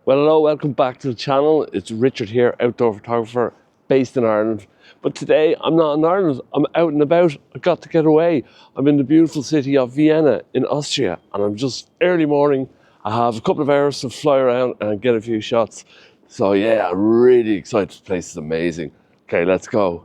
Well, hello, welcome back to the channel. It's Richard here, outdoor photographer based in Ireland. But today I'm not in Ireland, I'm out and about. I got to get away. I'm in the beautiful city of Vienna in Austria, and I'm just early morning. I have a couple of hours to fly around and get a few shots. So yeah, I'm really excited. This place is amazing. Okay, let's go.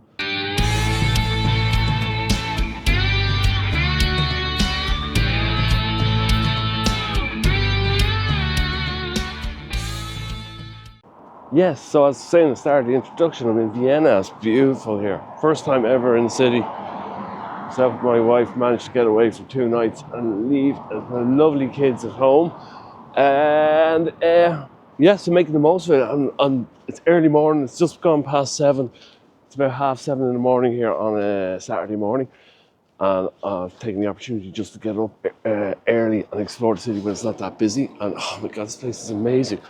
Yes, so as I was saying at the start of the introduction, I'm in Vienna. It's beautiful here. First time ever in the city. Myself and my wife managed to get away for 2 nights and leave my lovely kids at home. And yes, I'm making the most of it. It's early morning. It's just gone past 7. It's about 6:30 in the morning here on a Saturday morning. And I've taken the opportunity just to get up early and explore the city when it's not that busy. And oh my God, this place is amazing.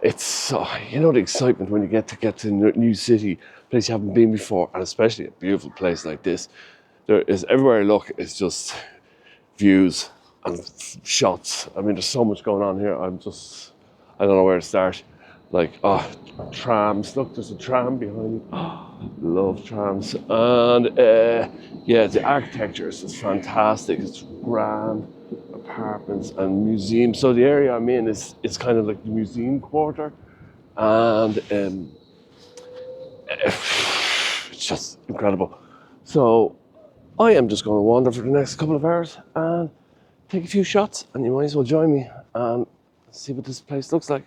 It's the excitement when you get to a new city, place you haven't been before, and especially a beautiful place like this. There is, everywhere I look, it's just views and shots. I mean, there's so much going on here. I don't know where to start. Like, trams. Look, there's a tram behind me. Love trams. And yeah, the architecture is just fantastic. It's grand. Apartments and museums. So the area I'm in is kind of like the museum quarter, and it's just incredible. So I am just going to wander for the next couple of hours and take a few shots, and you might as well join me and see what this place looks like.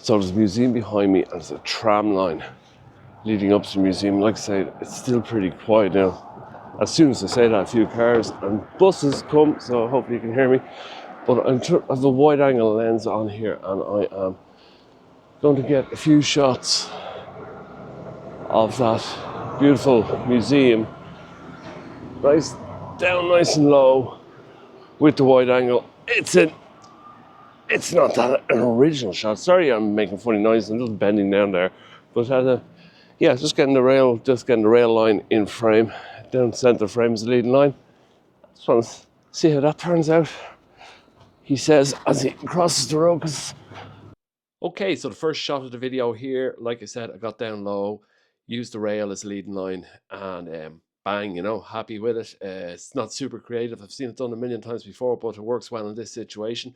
So there's a museum behind me and there's a tram line leading up to the museum. Like I said, it's still pretty quiet now. As soon as I say that, a few cars and buses come, so hopefully you can hear me. But I have a wide angle lens on here, and I am going to get a few shots of that beautiful museum. Nice, down nice and low with the wide angle. It's not that an original shot. Sorry, I'm making funny noises. I'm just bending down there, but just getting the rail line in frame. Down center frame is the leading line. Just want to see how that turns out. He says as he crosses the road. Okay, so the first shot of the video here, like I said, I got down low, used the rail as leading line, and bang, happy with it. It's not super creative. I've seen it done a million times before, but it works well in this situation.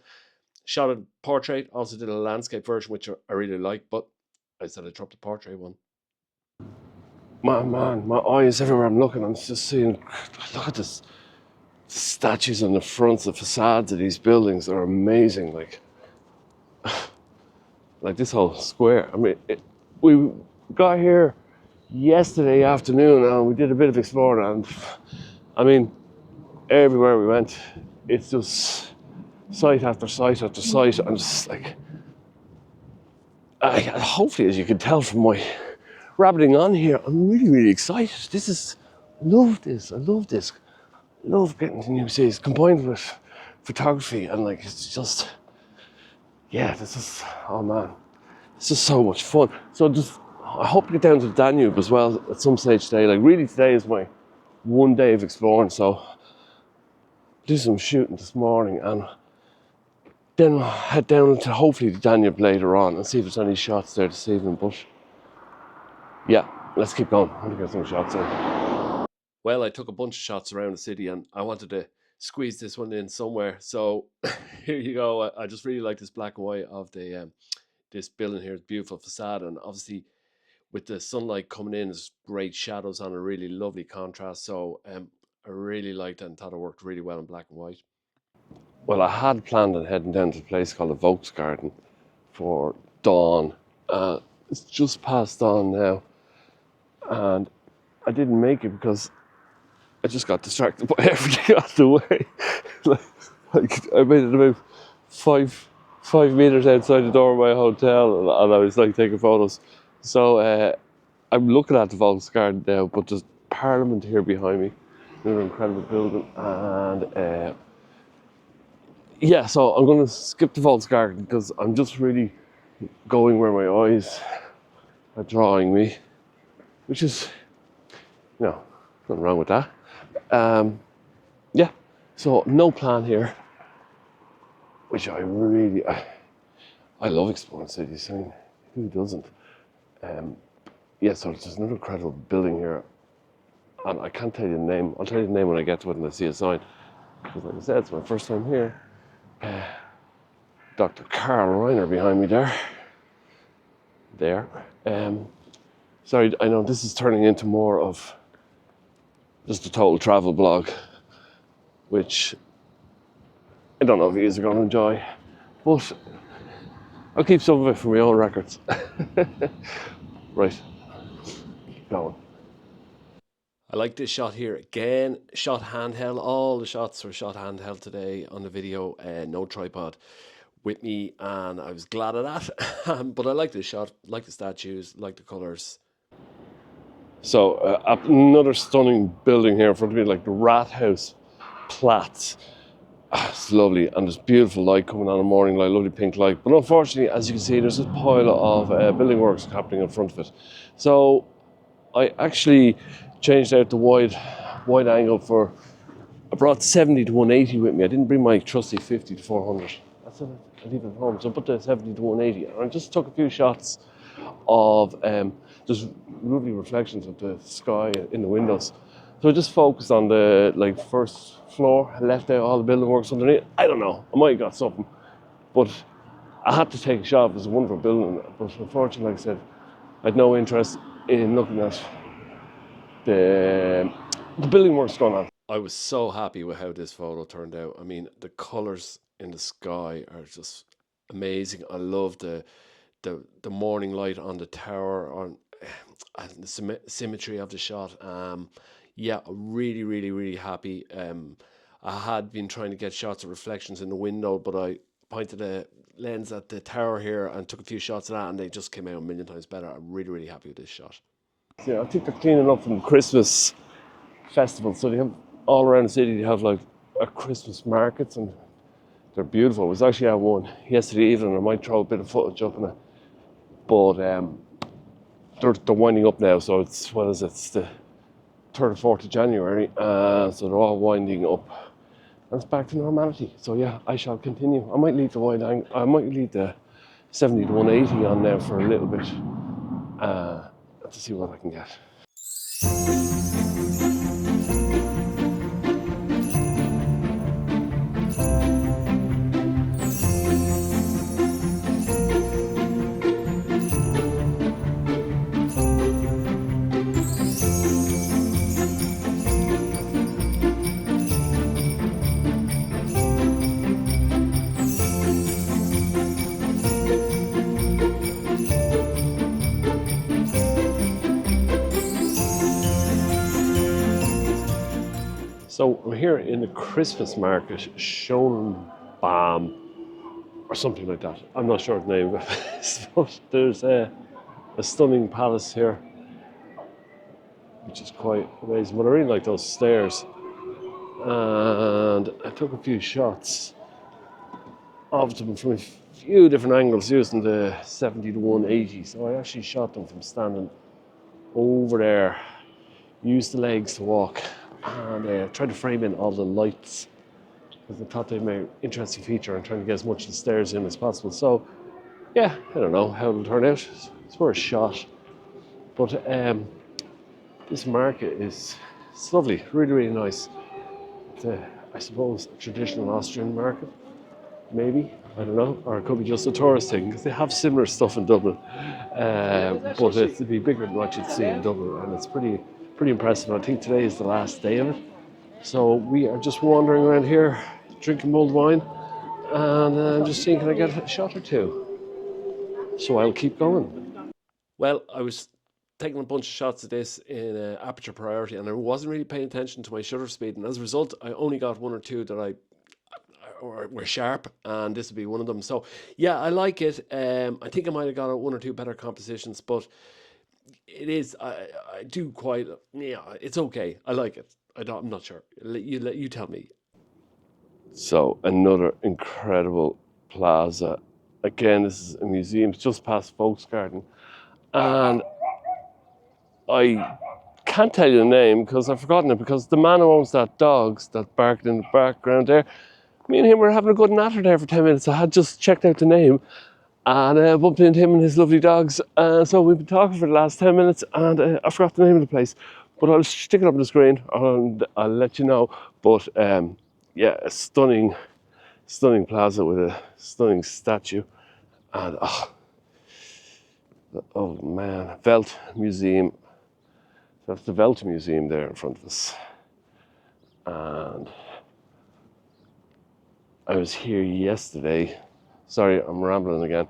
Shot a portrait, also did a landscape version, which I really like, but I said I'd drop the portrait one. Man, my eye is everywhere I'm looking. I'm just seeing, look at this. The statues on the fronts, the facades of these buildings are amazing. Like this whole square. I mean, we got here yesterday afternoon and we did a bit of exploring, and I mean, everywhere we went, it's just site after site after site. I'm just like, hopefully, as you can tell from my rabbiting on here, I'm really, really excited. I love this. I love getting to new cities combined with photography, and like, it's just, yeah, oh man, it's just so much fun. So I hope to get down to the Danube as well at some stage today. Like, really, today is my one day of exploring, so do some shooting this morning and then head down to hopefully the Danube later on and see if there's any shots there this evening. But yeah, let's keep going. I want to get some shots in. Well, I took a bunch of shots around the city and I wanted to squeeze this one in somewhere. So here you go. I just really like this black and white of the this building here. It's beautiful facade, and obviously with the sunlight coming in, there's great shadows on a really lovely contrast. So I really liked it and thought it worked really well in black and white. Well, I had planned on heading down to a place called the Volksgarten for dawn. It's just past dawn now, and I didn't make it because I just got distracted by everything on the way. like I made it about five meters outside the door of my hotel, and I was like taking photos. So I'm looking at the Volksgarten now, but there's Parliament here behind me, another incredible building, and yeah. So I'm going to skip the Volksgarten because I'm just really going where my eyes are drawing me, which is, nothing wrong with that. Yeah, so no plan here, which I love exploring cities. I mean, who doesn't? Yeah, so there's another incredible building here, and I can't tell you the name. I'll tell you the name when I get to it and I see a sign. Because like I said, it's my first time here. Dr. Karl Reiner behind me there. Sorry, I know this is turning into more of just a total travel blog, which I don't know if you guys are going to enjoy, but I'll keep some of it for my own records. Right, keep going. I like this shot here again, shot handheld. All the shots were shot handheld today on the video, no tripod with me, and I was glad of that. But I like this shot, like the statues, like the colours. So another stunning building here in front of me, like the Rathausplatz. It's lovely, and there's beautiful light coming on, a morning light, lovely pink light. But unfortunately, as you can see, there's this pile of building works happening in front of it. So I actually changed out the wide angle for. I brought 70 to 180 with me. I didn't bring my trusty 50 to 400. That's it. I leave it at home. So I put the 70 to 180, and I just took a few shots of just lovely reflections of the sky in the windows. So I just focused on the first floor. I left out all the building works underneath. I don't know. I might have got something, but I had to take a shot. It was a wonderful building, but unfortunately, like I said, I had no interest in looking at the building works going on. I was so happy with how this photo turned out. I mean, the colours in the sky are just amazing. I love the morning light on the tower, and the symmetry of the shot. Yeah, really, really, really happy. I had been trying to get shots of reflections in the window, but I pointed a lens at the tower here and took a few shots of that, and they just came out a million times better. I'm really, really happy with this shot. Yeah, I think they're cleaning up from the Christmas festival. So they have all around the city. They have a Christmas markets, and they're beautiful. I was actually at one yesterday evening. I might throw a bit of footage up in it, but they're winding up now. So it's It's the 3rd or 4th of January. So they're all winding up, and it's back to normality. So yeah, I shall continue. I might leave the wide angle. I might leave the 70 to 180 on there for a little bit to see what I can get. So we're here in the Christmas market, Schönbrunn, or something like that. I'm not sure the name of it, but there's a stunning palace here, which is quite amazing. But I really like those stairs, and I took a few shots of them from a few different angles using the 70 to 180. So I actually shot them from standing over there, used the legs to walk, and tried to frame in all the lights because I thought they made an interesting feature and trying to get as much of the stairs in as possible. So yeah, I don't know how it'll turn out. It's worth a shot. But this market it's lovely, really, really nice. It's I suppose a traditional Austrian market, maybe. I don't know, or it could be just a tourist thing because they have similar stuff in Dublin, but it'd be bigger than what you'd see in Dublin, and it's pretty impressive. I think today is the last day of it, So we are just wandering around here, drinking mulled wine, and just seeing can I get a shot or two. So I'll keep going. Well, I was taking a bunch of shots of this in aperture priority, and I wasn't really paying attention to my shutter speed, and as a result, I only got one or two that were sharp, and this would be one of them. So yeah, I like it. I think I might have got one or two better compositions, but it is. I do quite. Yeah, it's okay. I like it. I'm not sure. You tell me. So another incredible plaza. Again, this is a museum. It's just past Volksgarten, and I can't tell you the name because I've forgotten it. Because the man who owns that dogs that barked in the background there, me and him were having a good natter there for 10 minutes. I had just checked out the name and bumped into him and his lovely dogs. So we've been talking for the last 10 minutes, and I forgot the name of the place. But I'll stick it up on the screen and I'll let you know. But yeah, a stunning plaza with a stunning statue. And oh man, Welt Museum. That's the Welt Museum there in front of us. And I was here yesterday. Sorry, I'm rambling again.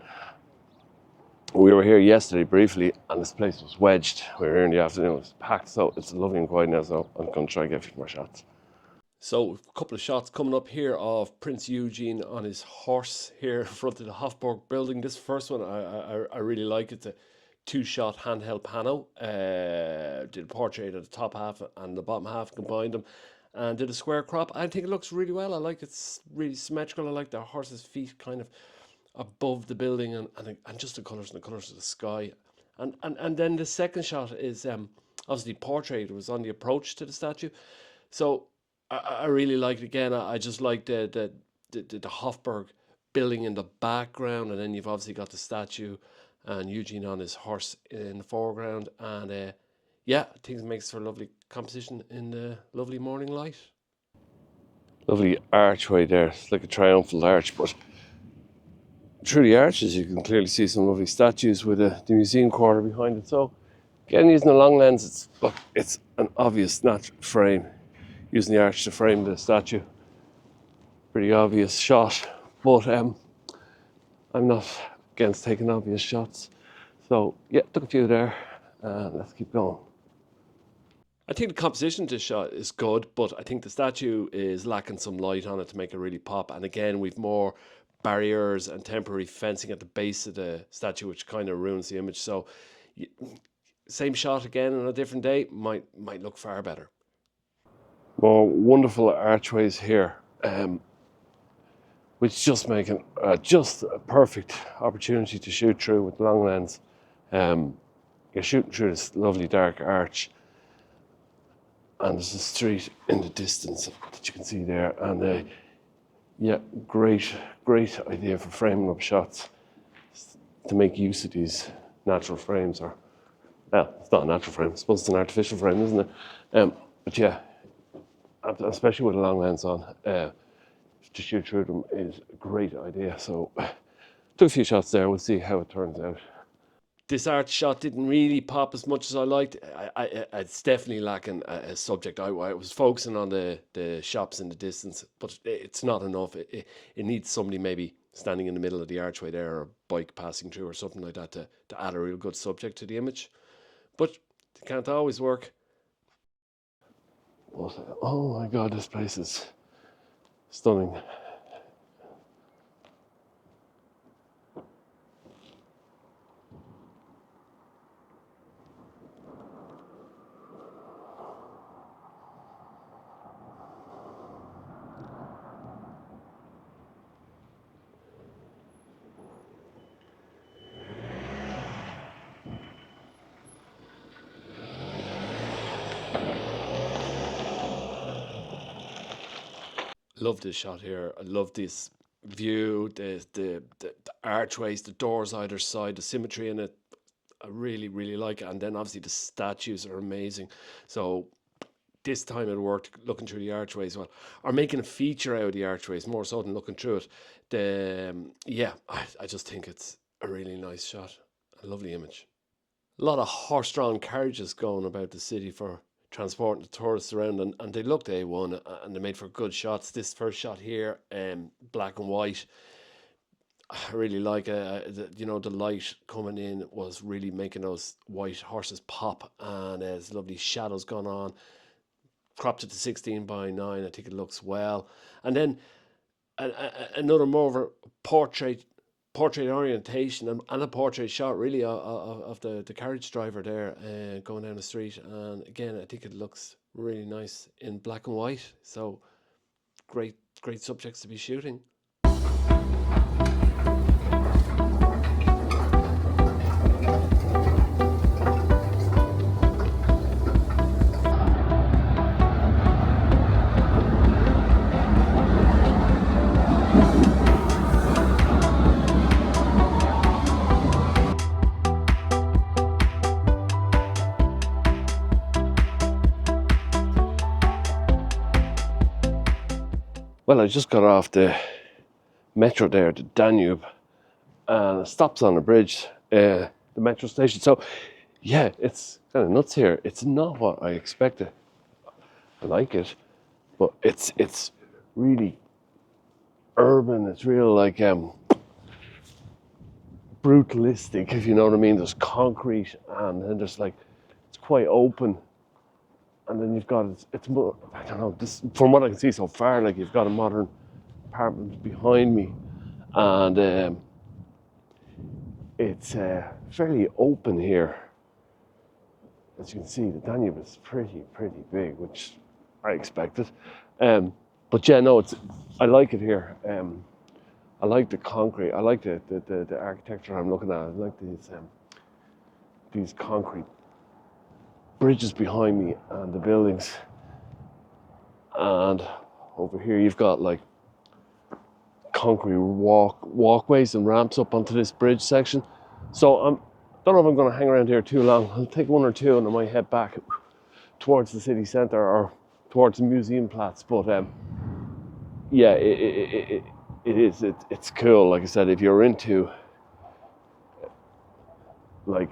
We were here yesterday briefly, and this place was wedged. We were here in the afternoon, it was packed, so it's lovely and quiet now, so I'm going to try and get a few more shots. So, a couple of shots coming up here of Prince Eugene on his horse here in front of the Hofburg building. This first one, I really like it. It's a two-shot handheld pano. Did a portrait of the top half and the bottom half, combined them, and did a square crop. I think it looks really well. I like it's really symmetrical. I like the horse's feet kind of above the building, and just the colours of the sky. And then the second shot is obviously portrait. It was on the approach to the statue. So I really like it again. I just like the Hofburg building in the background, and then you've obviously got the statue and Eugene on his horse in the foreground. And yeah, I think it makes for a lovely composition in the lovely morning light. Lovely archway there. It's like a triumphal arch, but through the arches you can clearly see some lovely statues with the museum quarter behind it. So again, using a long lens, it's an obvious natural frame. Using the arch to frame the statue, pretty obvious shot. But I'm not against taking obvious shots. So yeah, took a few there, and let's keep going. I think the composition to this shot is good, but I think the statue is lacking some light on it to make it really pop. And again, we've more barriers and temporary fencing at the base of the statue, which kind of ruins the image. So, same shot again on a different day might look far better. More wonderful archways here, which just make just a perfect opportunity to shoot through with the long lens. You're shooting through this lovely dark arch, and there's a street in the distance that you can see there. And yeah, great idea for framing up shots to make use of these natural frames. Or, well, it's not a natural frame. I suppose it's an artificial frame, isn't it? But yeah, especially with a long lens on, to shoot through them is a great idea. So took a few shots there. We'll see how it turns out. This art shot didn't really pop as much as I liked. It's definitely lacking a subject. I was focusing on the shops in the distance, but it's not enough. It needs somebody maybe standing in the middle of the archway there, or a bike passing through, or something like that, to add a real good subject to the image. But it can't always work. But, oh my God, this place is stunning. Love this shot here. I love this view, the archways, the doors either side, the symmetry in it. I really like it. And then obviously the statues are amazing. So this time it worked looking through the archways, well, or making a feature out of the archways more so than looking through it. Yeah, I just think it's a really nice shot, a lovely image. A lot of horse-drawn carriages going about the city for transporting the tourists around, and they looked A1, and they made for good shots. This first shot here, black and white, I really like you know, the light coming in was really making those white horses pop, and there's lovely shadows going on. Cropped it to 16:9. I think it looks well. And then another more of a portrait orientation, and a portrait shot really of the carriage driver there going down the street. And again, I think it looks really nice in black and white. So great subjects to be shooting. Well, I just got off the metro there, the Danube, and it stops on a bridge, the metro station. So, yeah, it's kind of nuts here. It's not what I expected. I like it, but it's really urban. It's real, like, brutalistic, if you know what I mean. There's concrete, and then there's, like, it's quite open. And then you've got, it's more, I don't know, this, from what I can see so far, like, you've got a modern apartment behind me, and it's fairly open here. As you can see, the Danube is pretty big, which I expected. But yeah, no, I like it here. I like the concrete. I like the architecture I'm looking at. I like these concrete bridges behind me and the buildings. And over here you've got, like, concrete walkways and ramps up onto this bridge section. So I don't know if I'm going to hang around here too long. I'll take one or two and I might head back towards the city centre or towards the MuseumsQuartier. But yeah, it's cool. Like I said, if you're into, like,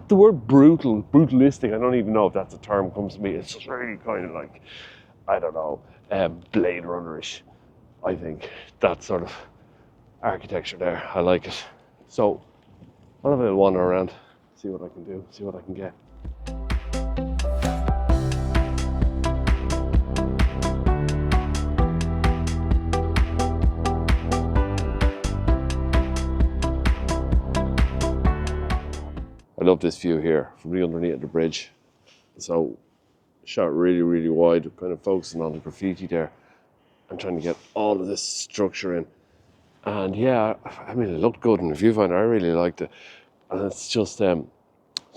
the word brutalistic, I don't even know if that's a term comes to me. It's just really kind of like, I don't know, Blade Runner-ish, I think. That sort of architecture there, I like it. So I'll have a little wander around, see what I can do, see what I can get. I love this view here from the underneath the bridge. So shot really wide, kind of focusing on the graffiti there and trying to get all of this structure in. And yeah, I mean, it looked good in the viewfinder. I really liked it. And it's just so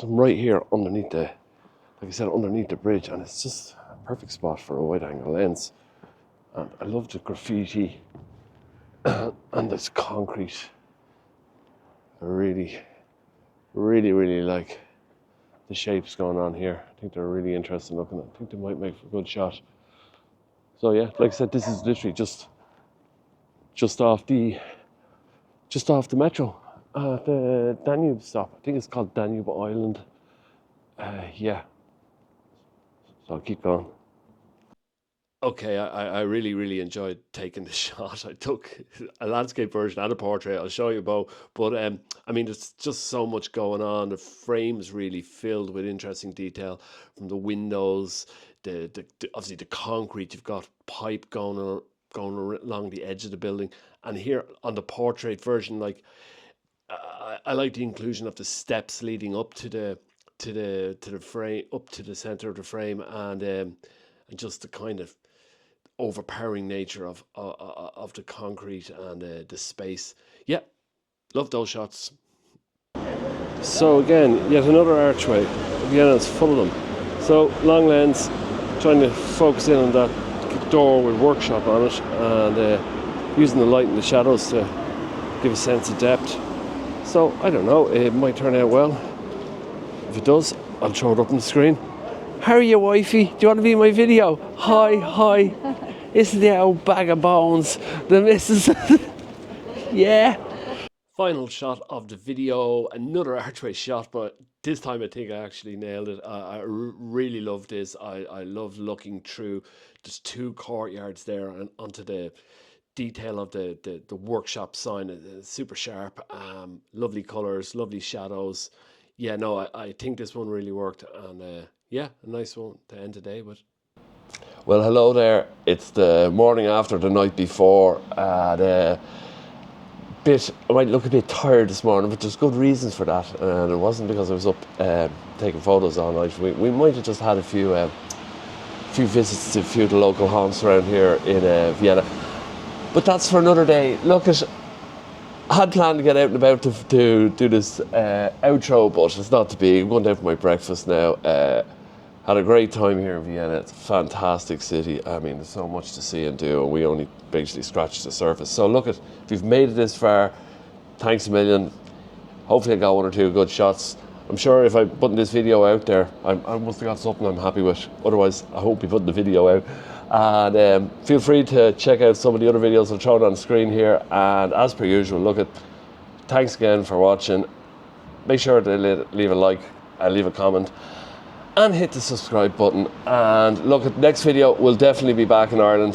I'm right here underneath like I said, underneath the bridge, and it's just a perfect spot for a wide angle lens. And I love the graffiti and this concrete. I really like the shapes going on here. I think they're really interesting looking. I think they might make for a good shot. So yeah, like I said, this is literally just off the metro, the Danube stop. I think it's called Danube Island. Yeah. So I'll keep going. Okay, I really enjoyed taking the shot. I took a landscape version and a portrait. I'll show you both. But I mean, there's just so much going on. The frame's really filled with interesting detail, from the windows, the obviously the concrete. You've got pipe going along the edge of the building, and here on the portrait version, like I like the inclusion of the steps leading up to the frame, up to the center of the frame, and just the kind of overpowering nature of the concrete and the space. Yeah, love those shots. So again, yet another archway. Vienna's full of them. So long lens, trying to focus in on that door with workshop on it, and using the light and the shadows to give a sense of depth. So I don't know, it might turn out well. If it does, I'll throw it up on the screen. How are you, wifey? Do you want to be in my video? Hi. Isn't the old bag of bones, the missus? Yeah. Final shot of the video, another archway shot, but This time I think I actually nailed it. Really love this. I love looking through. There's two courtyards there and onto the detail of the workshop sign. It's super sharp. Lovely colours, lovely shadows. Yeah, no, I think this one really worked. And yeah, a nice one to end today with. Well, hello there. It's the morning after the night before. I might look a bit tired this morning, but there's good reasons for that. And it wasn't because I was up taking photos all night. We might have just had a few visits to a few of the local haunts around here in Vienna. But that's for another day. I had planned to get out and about to do this outro, but it's not to be. I'm going down for my breakfast now. Had a great time here in Vienna. It's a fantastic city. I mean, there's so much to see and do, and we only basically scratched the surface. So if you've made it this far, thanks a million. Hopefully I got one or two good shots. I'm sure if I put this video out there, I must have got something I'm happy with. Otherwise, I won't be putting the video out. And feel free to check out some of the other videos I'll throw it on the screen here. And as per usual, thanks again for watching. Make sure to leave a like and leave a comment. And hit the subscribe button. And next video will definitely be back in Ireland.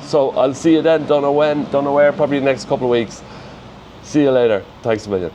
So I'll see you then. Don't know when, don't know where, probably the next couple of weeks. See you later. Thanks a million.